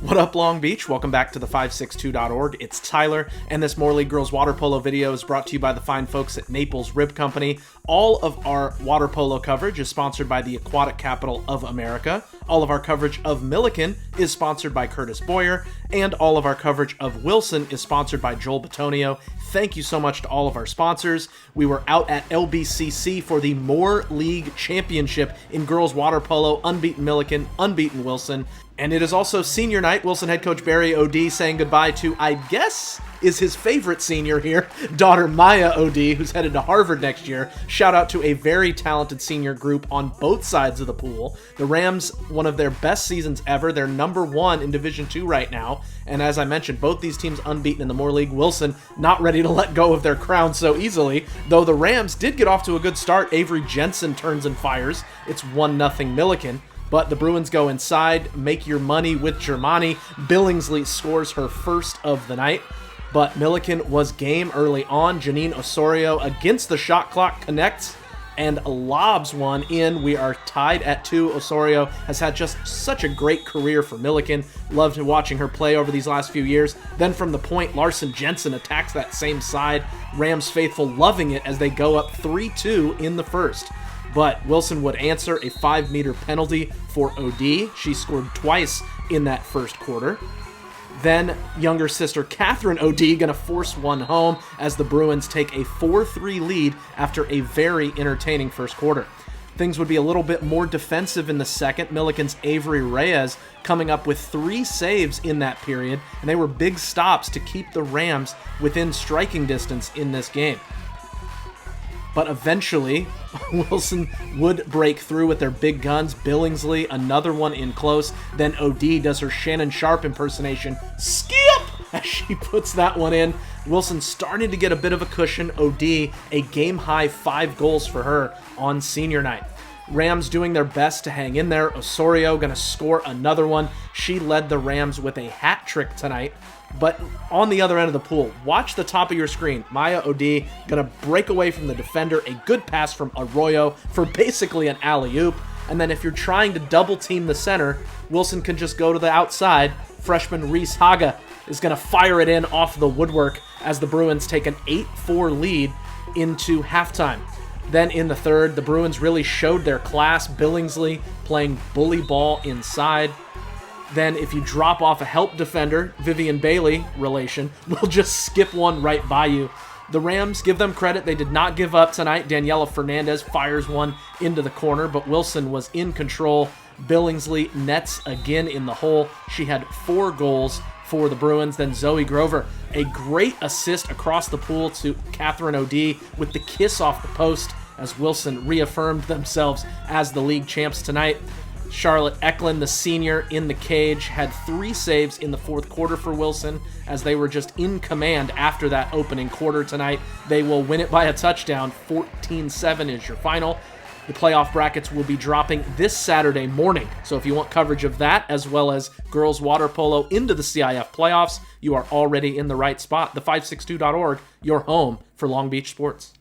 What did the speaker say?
What up, Long Beach? Welcome back to the 562.org. It's Tyler, and this More League Girls Water Polo video is brought to you by the fine folks at Naples Rib Company. All of our water polo coverage is sponsored by the aquatic capital of America. All of our coverage of Millikan is sponsored by Curtis Boyer, and all of our coverage of Wilson is sponsored by Joel Batonio. Thank you so much to all of our sponsors. We were out at LBCC for the More League Championship in girls water polo, unbeaten Millikan, unbeaten Wilson. And it is also senior night. Wilson head coach Barry O.D. saying goodbye to, I guess, is his favorite senior here, daughter Maya O.D., who's headed to Harvard next year. Shout out to a very talented senior group on both sides of the pool. The Rams, one of their best seasons ever. They're number one in Division II right now. And as I mentioned, both these teams unbeaten in the More League. Wilson not ready to let go of their crown so easily, though the Rams did get off to a good start. Avery Jensen turns and fires. It's 1-0 Millikan. But the Bruins go inside, make your money with Germani. Billingsley scores her first of the night. But Millikan was game early on. Janine Osorio against the shot clock connects and lobs one in. We are tied at 2. Osorio has had just such a great career for Millikan. Loved watching her play over these last few years. Then from the point, Larson Jensen attacks that same side. Rams faithful loving it as they go up 3-2 in the first. But Wilson would answer a 5-meter penalty for OD. She scored twice in that first quarter. Then younger sister Catherine OD gonna force one home as the Bruins take a 4-3 lead after a very entertaining first quarter. Things would be a little bit more defensive in the second. Millikan's Avery Reyes coming up with 3 saves in that period, and they were big stops to keep the Rams within striking distance in this game. But eventually, Wilson would break through with their big guns. Billingsley, another one in close. Then OD does her Shannon Sharp impersonation. Skip! As she puts that one in. Wilson starting to get a bit of a cushion. OD, a game-high 5 goals for her on senior night. Rams doing their best to hang in there. Osorio going to score another one. She led the Rams with a hat trick tonight. But on the other end of the pool, watch the top of your screen. Maya O.D. going to break away from the defender. A good pass from Arroyo for basically an alley-oop. And then if you're trying to double-team the center, Wilson can just go to the outside. Freshman Reese Haga is going to fire it in off the woodwork as the Bruins take an 8-4 lead into halftime. Then in the third, the Bruins really showed their class. Billingsley playing bully ball inside. Then if you drop off a help defender, Vivian Bailey relation, will just skip one right by you. The Rams, give them credit, they did not give up tonight. Daniela Fernandez fires one into the corner, but Wilson was in control. Billingsley nets again in the hole. She had 4 goals for the Bruins. Then Zoe Grover, a great assist across the pool to Catherine O.D. with the kiss off the post as Wilson reaffirmed themselves as the league champs tonight. Charlotte Eklund, the senior in the cage, had 3 saves in the fourth quarter for Wilson as they were just in command after that opening quarter tonight. They will win it by a touchdown. 14-7 is your final. The playoff brackets will be dropping this Saturday morning. So if you want coverage of that as well as girls water polo into the CIF playoffs, you are already in the right spot. The562.org, your home for Long Beach sports.